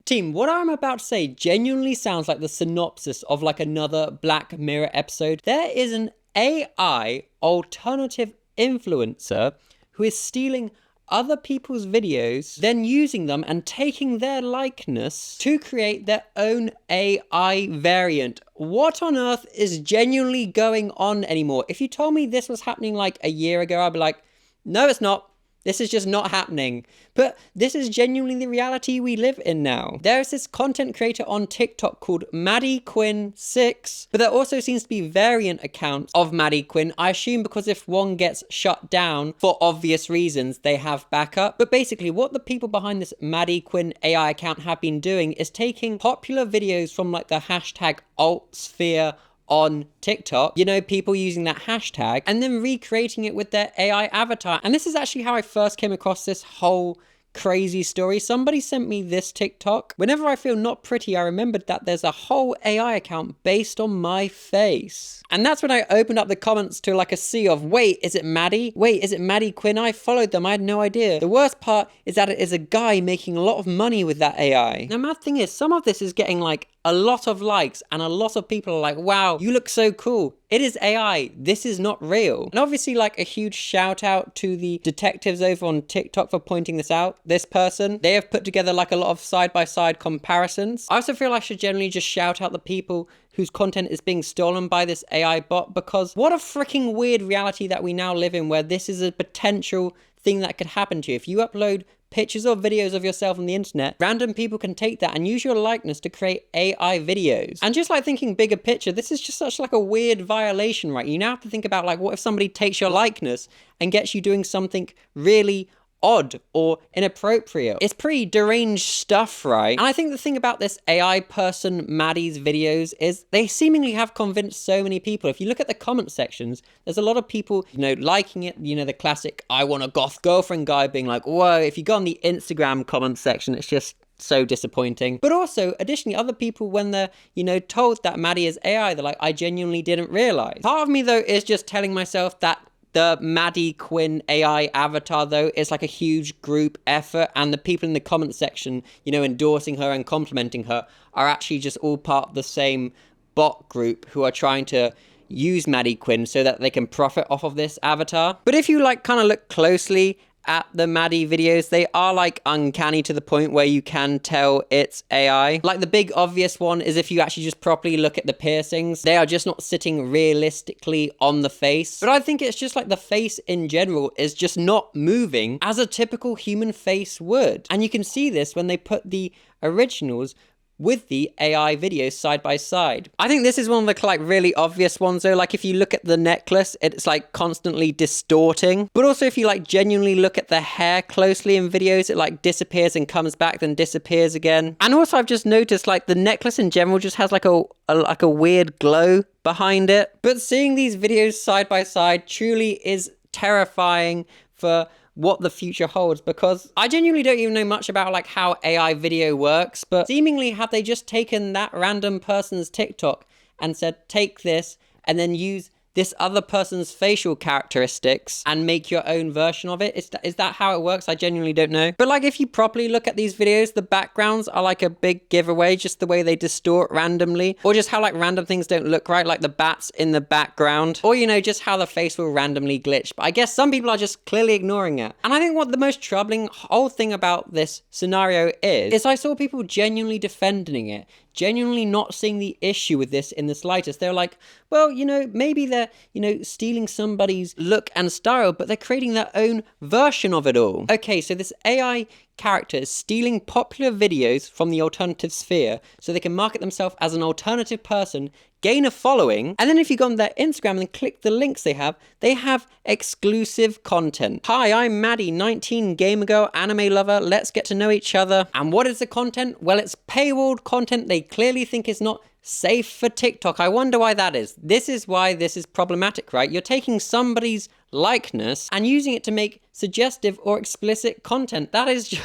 Team, what I'm about to say genuinely sounds like the synopsis of like another Black Mirror episode. There is an AI alternative influencer who is stealing other people's videos, then using them and taking their likeness to create their own AI variant. What on earth is genuinely going on anymore? If you told me this was happening like a year ago, I'd be like, no, it's not. This is just not happening. But this is genuinely the reality we live in now. There's this content creator on TikTok called Maddiequinn6, but there also seems to be variant accounts of Maddiequinn. I assume because if one gets shut down for obvious reasons, they have backup. But basically what the people behind this Maddiequinn AI account have been doing is taking popular videos from like the hashtag #altsphere on TikTok, you know, people using that hashtag, and then recreating it with their AI avatar. And this is actually how I first came across this whole crazy story. Somebody sent me this TikTok. Whenever I feel not pretty, I remembered that there's a whole AI account based on my face. And that's when I opened up the comments to like a sea of, wait, is it Maddie? Wait, is it Maddiequinn? I followed them. I had no idea. The worst part is that it is a guy making a lot of money with that AI. Now, mad thing is, some of this is getting like a lot of likes and a lot of people are like, wow, you look so cool. It is AI. This is not real. And obviously like a huge shout out to the detectives over on TikTok for pointing this out. This person, they have put together like a lot of side-by-side comparisons. I also feel I should generally just shout out the people whose content is being stolen by this AI bot, because what a freaking weird reality that we now live in where this is a potential thing that could happen to you. If you upload pictures or videos of yourself on the internet, random people can take that and use your likeness to create AI videos. And just like thinking bigger picture, this is just such like a weird violation, right? You now have to think about like, what if somebody takes your likeness and gets you doing something really odd or inappropriate? It's pretty deranged stuff, right? And I think the thing about this AI person Maddie's videos is they seemingly have convinced so many people. If you look at the comment sections, there's a lot of people, you know, liking it, you know, the classic I want a goth girlfriend guy being like, whoa. If you go on the Instagram comment section, it's just so disappointing. But also, additionally, other people, when they're, you know, told that Maddie is AI, they're like, I genuinely didn't realize. Part of me though is just telling myself that the Maddiequinn AI avatar, though, is like a huge group effort, and the people in the comment section, you know, endorsing her and complimenting her are actually just all part of the same bot group who are trying to use Maddiequinn so that they can profit off of this avatar. But if you like kind of look closely at the Maddie videos, they are like uncanny to the point where you can tell it's AI. Like the big obvious one is if you actually just properly look at the piercings, they are just not sitting realistically on the face. But I think it's just like the face in general is just not moving as a typical human face would. And you can see this when they put the originals with the AI videos side by side. I think this is one of the like really obvious ones though. Like if you look at the necklace, it's like constantly distorting. But also if you like genuinely look at the hair closely in videos, it like disappears and comes back, then disappears again. And also I've just noticed like the necklace in general just has like a weird glow behind it. But seeing these videos side by side truly is terrifying for what the future holds, because I genuinely don't even know much about like how AI video works, but seemingly have they just taken that random person's TikTok and said, take this and then use this other person's facial characteristics and make your own version of it? Is that how it works? I genuinely don't know. But like if you properly look at these videos, the backgrounds are like a big giveaway, just the way they distort randomly, or just how like random things don't look right, like the bats in the background, or you know, just how the face will randomly glitch. But I guess some people are just clearly ignoring it. And I think what the most troubling whole thing about this scenario is I saw people genuinely defending it, genuinely not seeing the issue with this in the slightest. They're like, well, you know, maybe they're, you know, stealing somebody's look and style, but they're creating their own version of it all. Okay, so this AI character is stealing popular videos from the alternative sphere so they can market themselves as an alternative person, gain a following, and then if you go on their Instagram and click the links they have exclusive content. Hi, I'm Maddie, 19, gamer girl, anime lover, let's get to know each other. And what is the content? Well, it's paywalled content they clearly think is not safe for TikTok. I wonder why that is. This is why this is problematic, right? You're taking somebody's likeness and using it to make suggestive or explicit content. That is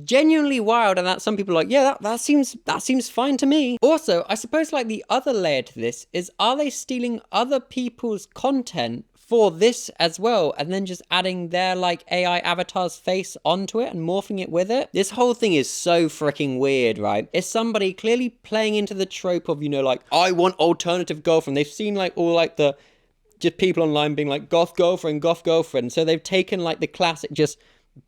genuinely wild, and that some people are like, yeah, that seems fine to me. Also, I suppose like the other layer to this is, are they stealing other people's content for this as well, and then just adding their like AI avatar's face onto it and morphing it with it. This whole thing is so freaking weird, right? It's somebody clearly playing into the trope of, you know, like, I want alternative girlfriend. They've seen like all like the just people online being like goth girlfriend. So they've taken like the classic just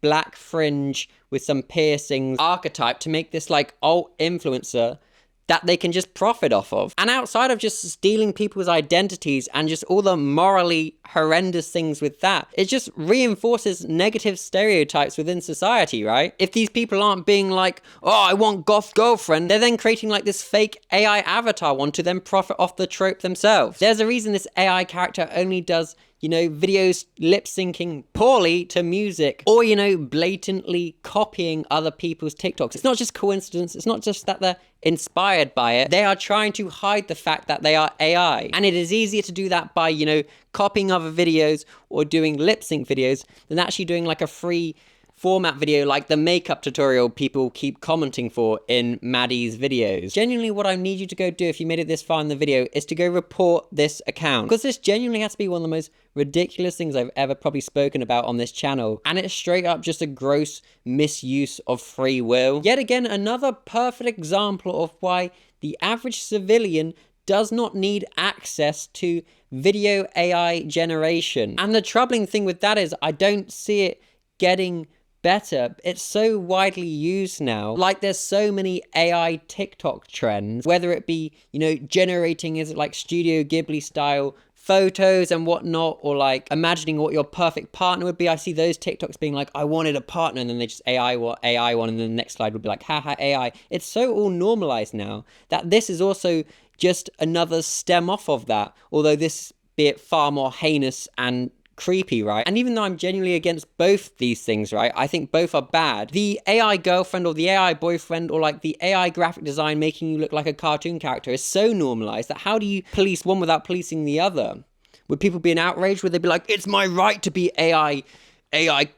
black fringe with some piercings archetype to make this like alt influencer that they can just profit off of. And outside of just stealing people's identities and just all the morally horrendous things with that, it just reinforces negative stereotypes within society, right? If these people aren't being like, oh, I want goth girlfriend, they're then creating like this fake AI avatar one to then profit off the trope themselves. There's a reason this AI character only does, you know, videos lip syncing poorly to music, or, you know, blatantly copying other people's TikToks. It's not just coincidence. It's not just that they're inspired by it. They are trying to hide the fact that they are AI. And it is easier to do that by, you know, copying other videos or doing lip sync videos than actually doing like a free format video like the makeup tutorial people keep commenting for in Maddie's videos. Genuinely, what I need you to go do if you made it this far in the video is to go report this account, because this genuinely has to be one of the most ridiculous things I've ever probably spoken about on this channel, and it's straight up just a gross misuse of free will. Yet again, another perfect example of why the average civilian does not need access to video AI generation. And the troubling thing with that is I don't see it getting better. It's so widely used now. Like, there's so many AI TikTok trends, whether it be, you know, generating is like Studio Ghibli style photos and whatnot, or like imagining what your perfect partner would be. I see those TikToks being like, I wanted a partner, and then they just AI one, and then the next slide would be like, haha, AI. It's so all normalized now that this is also just another stem off of that, although this be it far more heinous and creepy, right? And even though I'm genuinely against both these things, right, I think both are bad. The AI girlfriend or the AI boyfriend or like the AI graphic design making you look like a cartoon character is so normalized that how do you police one without policing the other? Would people be in outrage? Would they be like, it's my right to be AI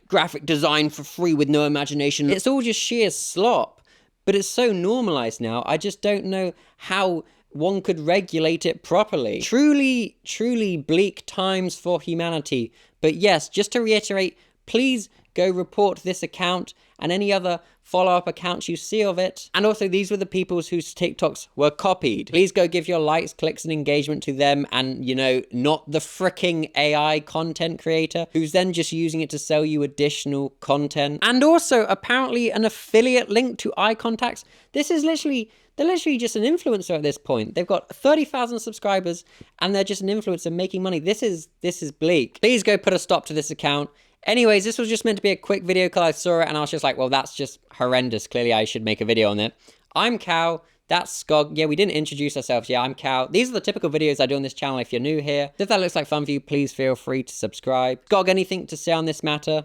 graphic design for free with no imagination? It's all just sheer slop, but it's so normalized now. I just don't know how one could regulate it properly. Truly, truly bleak times for humanity. But yes, just to reiterate, please go report this account and any other follow-up accounts you see of it. And also, these were the people whose TikToks were copied. Please go give your likes, clicks, and engagement to them, and, you know, not the fricking AI content creator who's then just using it to sell you additional content. And also, apparently, an affiliate link to eye contacts. This is literally... They're literally just an influencer at this point. They've got 30,000 subscribers and they're just an influencer making money. This is bleak. Please go put a stop to this account. Anyways, this was just meant to be a quick video because I saw it and I was just like, well, that's just horrendous. Clearly, I should make a video on it. I'm Cow. That's Skog. Yeah, we didn't introduce ourselves. Yeah, I'm Cow. These are the typical videos I do on this channel if you're new here. If that looks like fun for you, please feel free to subscribe. Skog, anything to say on this matter?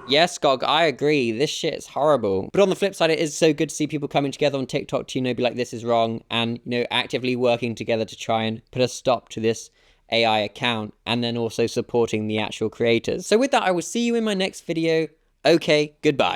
Yes, Gog, I agree. This shit is horrible. But on the flip side, it is so good to see people coming together on TikTok to, you know, be like, this is wrong, and, you know, actively working together to try and put a stop to this AI account, and then also supporting the actual creators. So with that, I will see you in my next video. Okay, goodbye.